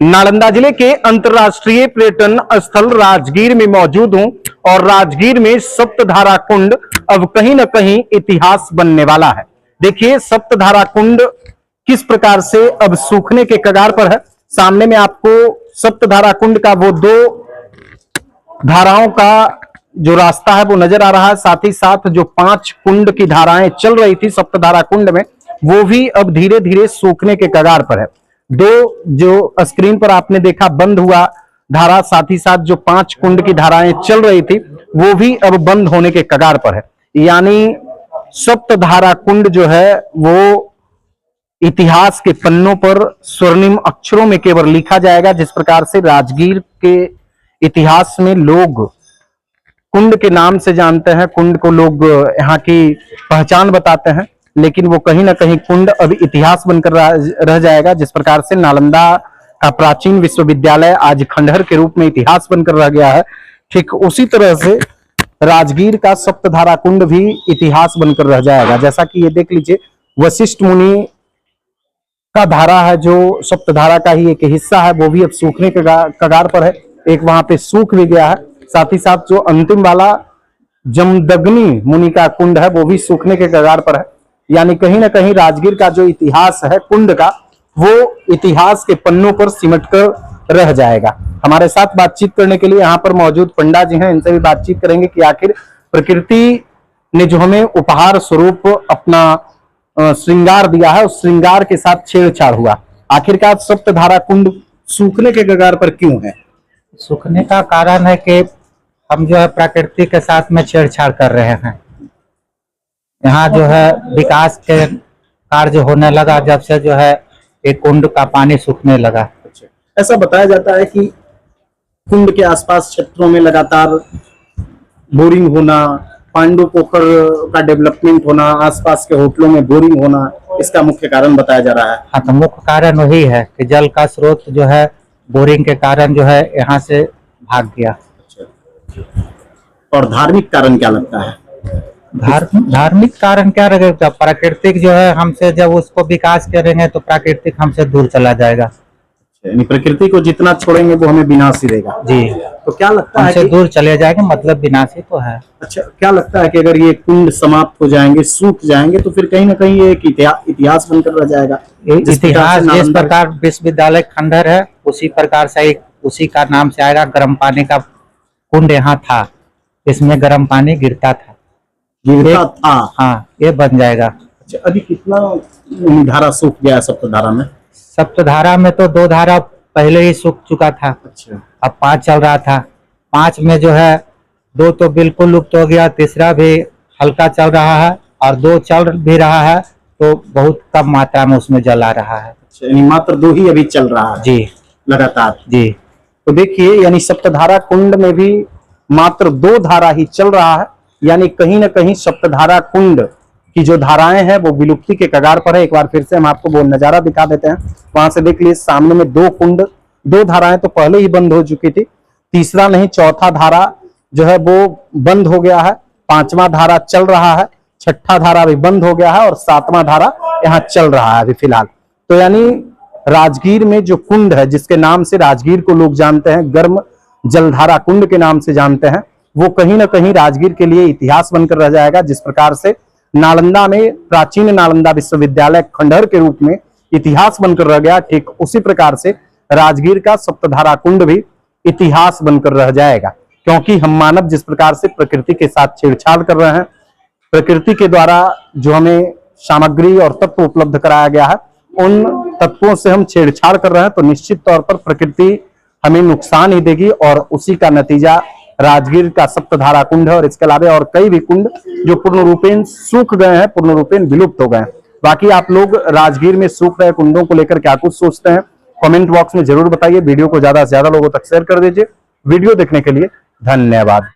नालंदा जिले के अंतर्राष्ट्रीय पर्यटन स्थल राजगीर में मौजूद हूं और राजगीर में सप्तधारा कुंड अब कहीं न कहीं इतिहास बनने वाला है। देखिए सप्तधारा कुंड किस प्रकार से अब सूखने के कगार पर है। सामने में आपको सप्तधारा कुंड का वो दो धाराओं का जो रास्ता है वो नजर आ रहा है। साथ ही साथ जो 5 कुंड की धाराएं चल रही थी सप्तधारा कुंड में, वो भी अब धीरे धीरे सूखने के कगार पर है। दो जो स्क्रीन पर आपने देखा बंद हुआ धारा, साथ ही साथ जो 5 कुंड की धाराएं चल रही थी वो भी अब बंद होने के कगार पर है। यानी सप्तधारा कुंड जो है वो इतिहास के पन्नों पर स्वर्णिम अक्षरों में केवल लिखा जाएगा। जिस प्रकार से राजगीर के इतिहास में लोग कुंड के नाम से जानते हैं, कुंड को लोग यहाँ की पहचान बताते हैं, लेकिन वो कहीं ना कहीं कुंड अब इतिहास बनकर रह जाएगा। जिस प्रकार से नालंदा का प्राचीन विश्वविद्यालय आज खंडहर के रूप में इतिहास बनकर रह गया है, ठीक उसी तरह से राजगीर का सप्तधारा कुंड भी इतिहास बनकर रह जाएगा। जैसा कि ये देख लीजिए, वशिष्ठ मुनि का धारा है जो सप्तधारा का ही एक हिस्सा है, वो भी अब सूखने के कगार पर है। एक वहां पे सूख भी गया है। साथ ही साथ जो अंतिम वाला जमदग्नि मुनि का कुंड है वो भी सूखने के कगार पर है। यानी कहीं ना कहीं राजगीर का जो इतिहास है कुंड का, वो इतिहास के पन्नों पर सिमट कर रह जाएगा। हमारे साथ बातचीत करने के लिए यहाँ पर मौजूद पंडा जी हैं, इनसे भी बातचीत करेंगे कि आखिर प्रकृति ने जो हमें उपहार स्वरूप अपना श्रृंगार दिया है, उस श्रृंगार के साथ छेड़छाड़ हुआ। आखिरकार सप्तधारा कुंड सूखने के कगार पर क्यों है? सूखने का कारण है कि हम जो है प्रकृति के साथ में छेड़छाड़ कर रहे हैं। यहाँ जो है विकास के कार्य होने लगा जब से जो है एक कुंड का पानी सूखने लगा। ऐसा बताया जाता है कि कुंड के आसपास क्षेत्रों में लगातार बोरिंग होना, पांडु पोखर का डेवलपमेंट होना, आसपास के होटलों में बोरिंग होना, इसका मुख्य कारण बताया जा रहा है। हाँ, तो मुख्य कारण वही है कि जल का स्रोत जो है बोरिंग के कारण जो है यहाँ से भाग गया। और धार्मिक कारण क्या लगता है? धार्मिक कारण क्या रहेगा? प्राकृतिक जो है हमसे जब उसको विकास करेंगे तो प्राकृतिक हमसे दूर चला जाएगा। यानी प्रकृति को जितना छोड़ेंगे वो हमें विनाशी देगा। जी, तो क्या लगता है हमसे दूर चले जाएंगे, मतलब विनाशी तो है। अच्छा, क्या लगता है कि अगर ये कुंड समाप्त हो जाएंगे, सूख जाएंगे, तो फिर कहीं ना कहीं ये एक इतिहास बनकर रह जाएगा। इतिहास जिस प्रकार विश्वविद्यालय खंडहर है उसी प्रकार से उसी का नाम से आएगा। गर्म पानी का कुंड यहाँ था, इसमें गर्म पानी गिरता था। हाँ, ये बन जाएगा। अच्छा, अभी कितना धारा सूख गया है सप्तधारा में? सप्तधारा में तो 2 धारा पहले ही सूख चुका था। अच्छा, अब 5 चल रहा था। 5 में जो है 2 तो बिल्कुल लुप्त हो गया, तीसरा भी हल्का चल रहा है और 2 चल भी रहा है, तो बहुत कम मात्रा में उसमें जल आ रहा है। यानी मात्र 2 ही अभी चल रहा है। जी, लगातार। जी। तो देखिए, यानी सप्तधारा कुंड में भी मात्र 2 धारा ही चल रहा है। यानी कहीं ना कहीं सप्तधारा कुंड की जो धाराएं हैं वो विलुप्ति के कगार पर है। एक बार फिर से हम आपको वो नजारा दिखा देते हैं। वहां से देख लीजिए, सामने में 2 कुंड, 2 धाराएं तो पहले ही बंद हो चुकी थी। तीसरा नहीं, चौथा धारा जो है वो बंद हो गया है। 5वां धारा चल रहा है, 6ठा धारा भी बंद हो गया है और 7वां धारा यहाँ चल रहा है अभी फिलहाल। तो यानी राजगीर में जो कुंड है, जिसके नाम से राजगीर को लोग जानते हैं, गर्म जलधारा कुंड के नाम से जानते हैं, वो कहीं ना कहीं राजगीर के लिए इतिहास बनकर रह जाएगा। जिस प्रकार से नालंदा में प्राचीन नालंदा विश्वविद्यालय खंडहर के रूप में इतिहास बनकर रह गया, ठीक उसी प्रकार से राजगीर का सप्तधारा कुंड भी इतिहास बनकर रह जाएगा। क्योंकि हम मानव जिस प्रकार से प्रकृति के साथ छेड़छाड़ कर रहे हैं, प्रकृति के द्वारा जो हमें सामग्री और तत्व उपलब्ध कराया गया है, उन तत्वों से हम छेड़छाड़ कर रहे हैं, तो निश्चित तौर पर प्रकृति हमें नुकसान ही देगी। और उसी का नतीजा राजगीर का सप्तधारा कुंड है और इसके अलावा और कई भी कुंड जो पूर्ण रूपेण सूख गए हैं, पूर्ण रूपेण विलुप्त हो गए हैं। बाकी आप लोग राजगीर में सूख रहे कुंडों को लेकर क्या कुछ सोचते हैं, कमेंट बॉक्स में जरूर बताइए। वीडियो को ज्यादा से ज्यादा लोगों तक शेयर कर दीजिए। वीडियो देखने के लिए धन्यवाद।